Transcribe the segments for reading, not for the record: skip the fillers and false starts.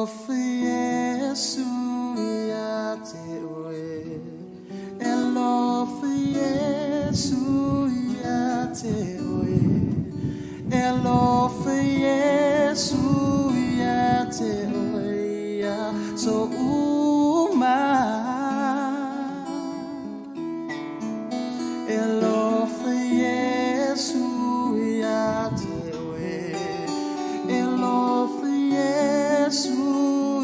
Elofa Yesu ya te oe. Elofa Yesu ya te oe. Elofa Yesu ya te oe ya so uma. Elofa Yesu ya te oe. Elofa Yesu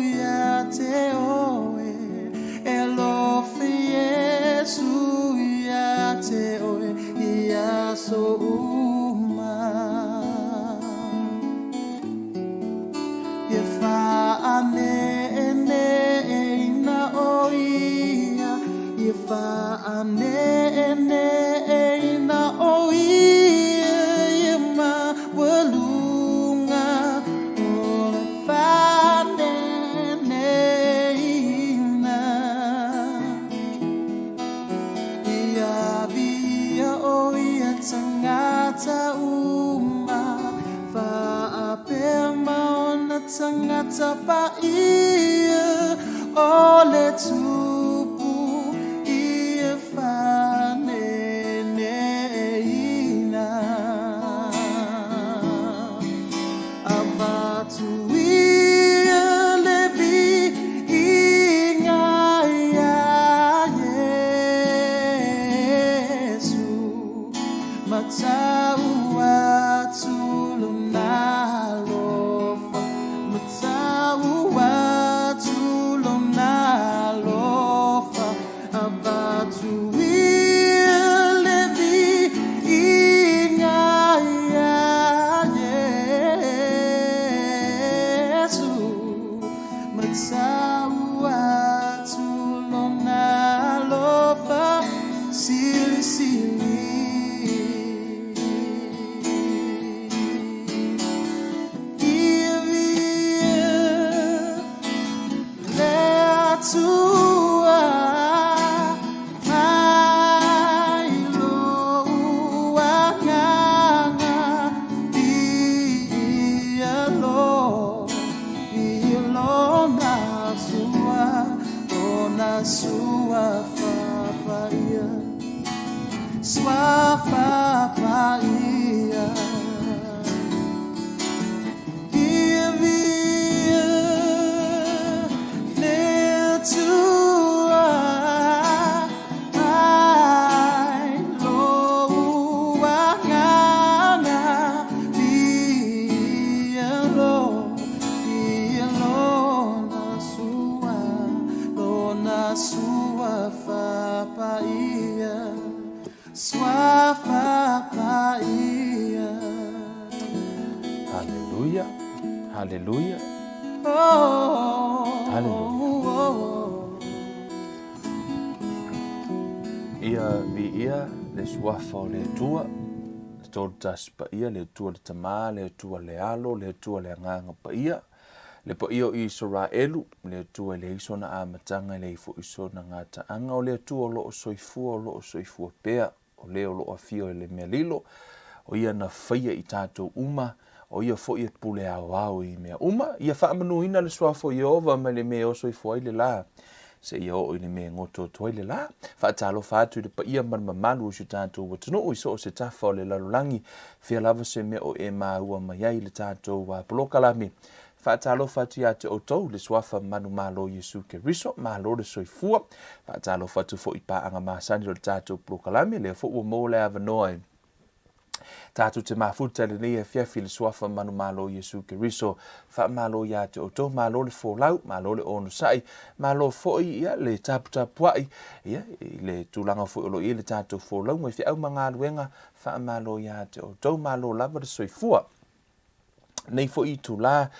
ya te oe. Elofa Yesu ya te oe ya so uma. Ye fa ane na oia. Ye fa ane na oia. Ye ma walunga o fa na. Ia via oia tangata uma. Fa apema ona tangata pa ia ole tupu ia fa neina abatu ia levi inga ia Yesu matau atu lunalofa matau atu lunalofa abatu ia levi inga ia Yesu matau atu lunalofa sili sili. Swafapaia Givia Netua Ai Loa Ngana Dia Lona Sua Fapaia Swafapaia. Hallelujah. Hallelujah. Oh. Ia vi ia le swafa o le tua. Stol tas pa ia le tua le tama, le tua le alo, le tua le nganga pa ia. Le pa ia o Israelu, le tua le iso na amatanga le ifo iso na ngata anga o le tua lo o soifua pea. O leo lo afio le melilo o ia na faia i tātou uma o ia fo ia pule au i mea uma ia whaamanuina le swafo Iova ma le mea oso i fo le la se ia o i le mea ngoto toi le la whaatalo whaatu le pa ia mamalu o si tātou watano o iso o se tafa o le lalulangi fia lava se mea o e maua mai ai le tātou wa polokalami whaatalo whatu ia te otou le swafa manu malo Yesu ke riso malo le soifua whaatalo whatu fo i paanga masani o le tātou polokalami le fo ua mo le avanoa tātou te mafuta le nia fiafi le swafa manu malo Yesu ke riso wha malo ia te otou malo le fōlau malo le ono sai malo fo i ia le tapuai ia le tūlanga fo olo i le tātou fōlau mai fi au mga luenga wha malo ia te otou malo lava le soifua nei fo i tūla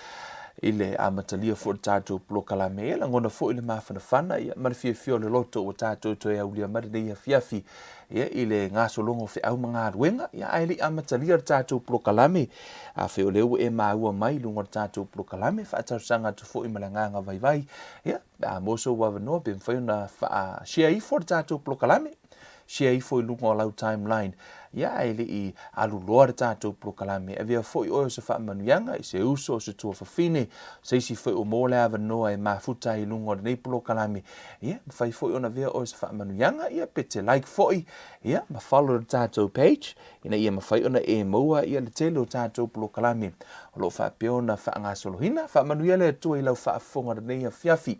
ile amatalia fo tātou polokalame la ngona fo ile mawhanawhana ia marifio le loto o tātou toi au lia mari nei fiafi ia ile ngaso longo fe au mga ruenga ia aili amatalia tātou polokalame a fe o leo e maua mai lungo tātou polokalame whaatar sanga tu fo i malanganga vai ia a moso wawanoa be mwhaiona share i fo tātou polokalame share I foi lunga o lau timeline. Ia e le I alu loa le tātou polokalame. E vea foi oe se wha manuianga, I se uso o se tua whawhine, se isi foi o mōle awa noa e mafuta I lunga o le nei polokalame. Ia, mawhai foi ona vea oe se wha manuianga, ia pete like foi, ia, ma follow le tātou page, ina ia mawhai ona e maua, ia le tele o tātou polokalame. O lo wha peona wha ngasolohina, wha manuia le tua I lau wha afonga le nei a fiafi.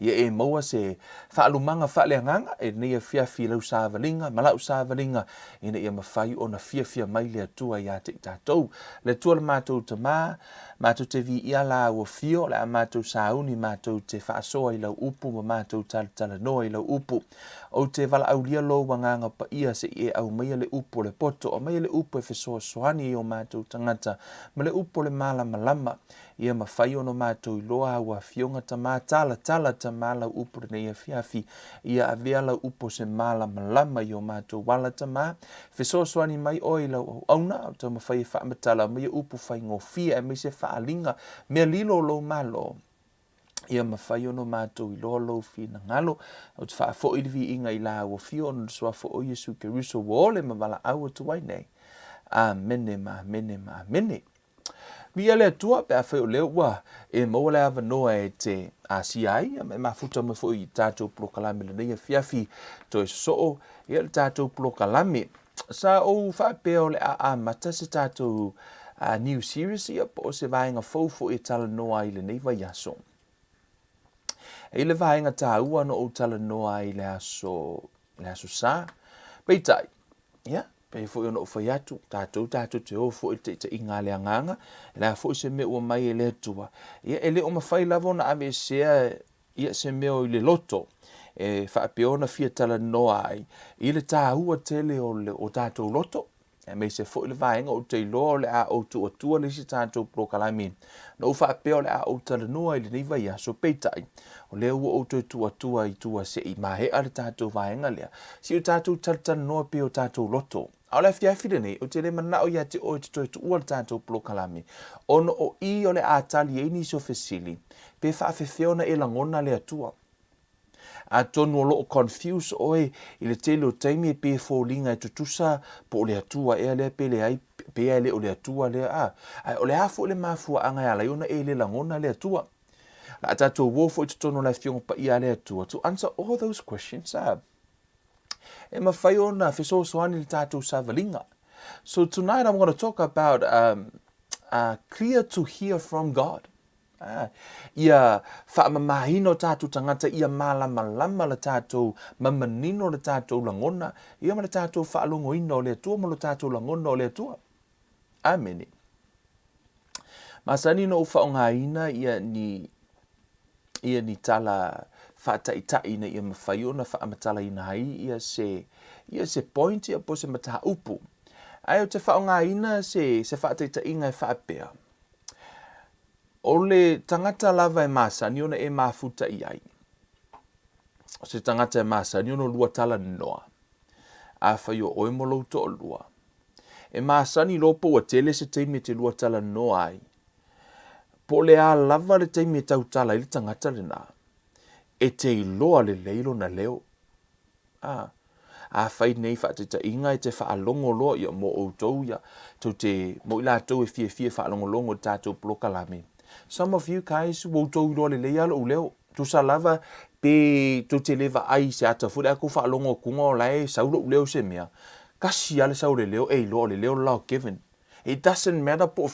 Ia e maua se whaalumanga whaaleanganga e nea fiafi lau sāwalinga, malau sāwalinga, ina ia mawhai o na fiafia mai le atua ia te tātou. Le tua le mātou te mātou te vi ia la ua fio, le a mātou sāuni, mātou te whaasoa I lau upu, ma mātou tala noa I lau upu. O te wala au lia lo wanganga pa ia se e au mai le upu le poto, o mai le upu e whesoa soani o mātou tangata, ma le upu le malama lama, ia mawhai o no mātou I loa ua fionga ta tala ta mala upu nei a fiafi, ia a vea lau upu se malama lama I o mātou wala ta whesoa soani mai o I lau auna, o ta mawhai e whaamatala, mai upu whai ngofia e mai se whaalinga, mea lilo lo malo. Ia mawhai ono mātou I loa lau whina ngalo, o te wha fo ilivi inga I la ua fio, ono sua fo o Yesu ke ruso wole ma wala au atu wai nei. Amene ma, amene ma, amene. Mia le atua pe a whai o leo ua, e maua le awa noa e te CI, me mafuta ma fo I tātou polokalame le nei a fiafi, to e soo, ia le tātou polokalame. Sa o wha peo le a mata se tātou new series ia, po se vaenga fo e tala noa I le nei vai aso. E le vaenga tā ua no o tala noa I le aso sa. Peitai, ia, pe fo ono fai atu, tātou te o fo te inga le anganga, la fo se me ua mai e le tua. Ia, e le o mawhai lavo na ame sea, ia se meo I le loto, e whaapeona fia tala noa ai, I le tā ua tele o tātou loto, e me se fo le vaenga o te loa le a o tua le si tātou polokalame. No whaapeo le a o tala noa I le nei vai aso peitai. O leo o tua I tua se I mahe ale tātou vaenga lea. Si o tātou tala noa pe o tātou loto. Au le fiafire nei, o te le mana o ia te o te toi tu ua le tātou polokalame. Ono o I o le a tali e nisi o fesili. Pe whaafefeona e langona le atua. A tonu o loo confuse oe I le tele o taimi e pe fōlinga e tutusa po o le atua e le pe le ai pe e le o le atua le a. O le hafo le mafua anga e ala iona e le langona le atua. La tātou wofo I tutono la fionga pa I le atua. To answer all those questions, e mawhai ona wheso soani le tātou savalinga. So tonight I'm going to talk about clear to hear from God. Ia whaamamahino tātou tangata, ia malama le tātou, mamanino le tātou langona, ia ma le tātou whaalongo ino le atua, ma le tātou langona o le atua. Amene. Masani no whaonga ina ia ni tala whaataitai ina ia mawhai ona whaamatala ina hai, ia se point ia po se mataha upu. Ai o te whaonga ina se whaataitai inga e whaapea. O le tangata lava e masani ona e mafuta I ai. O se tangata e masani ona lua tala noa. A whai o oe molo to o lua. E masani lopo wa tele se teime te lua tala noa ai. Po le a lava le teime tau tala I le tangata le nā. E te iloa le leilo na leo. A whai nei whaatita inga e te whaalongo loa ia mo o tau ia. Tau te mo ila tau e fia whaalongo longo tātou polokalame. Some of you guys will tau iloa le leia lo leo. Tu sa lava pe tu te leva ai se ata fure ako whaalongo kunga o lai saulo leo se mea. Kasi ale sau le leo e iloa le leo lao given. It doesn't matter po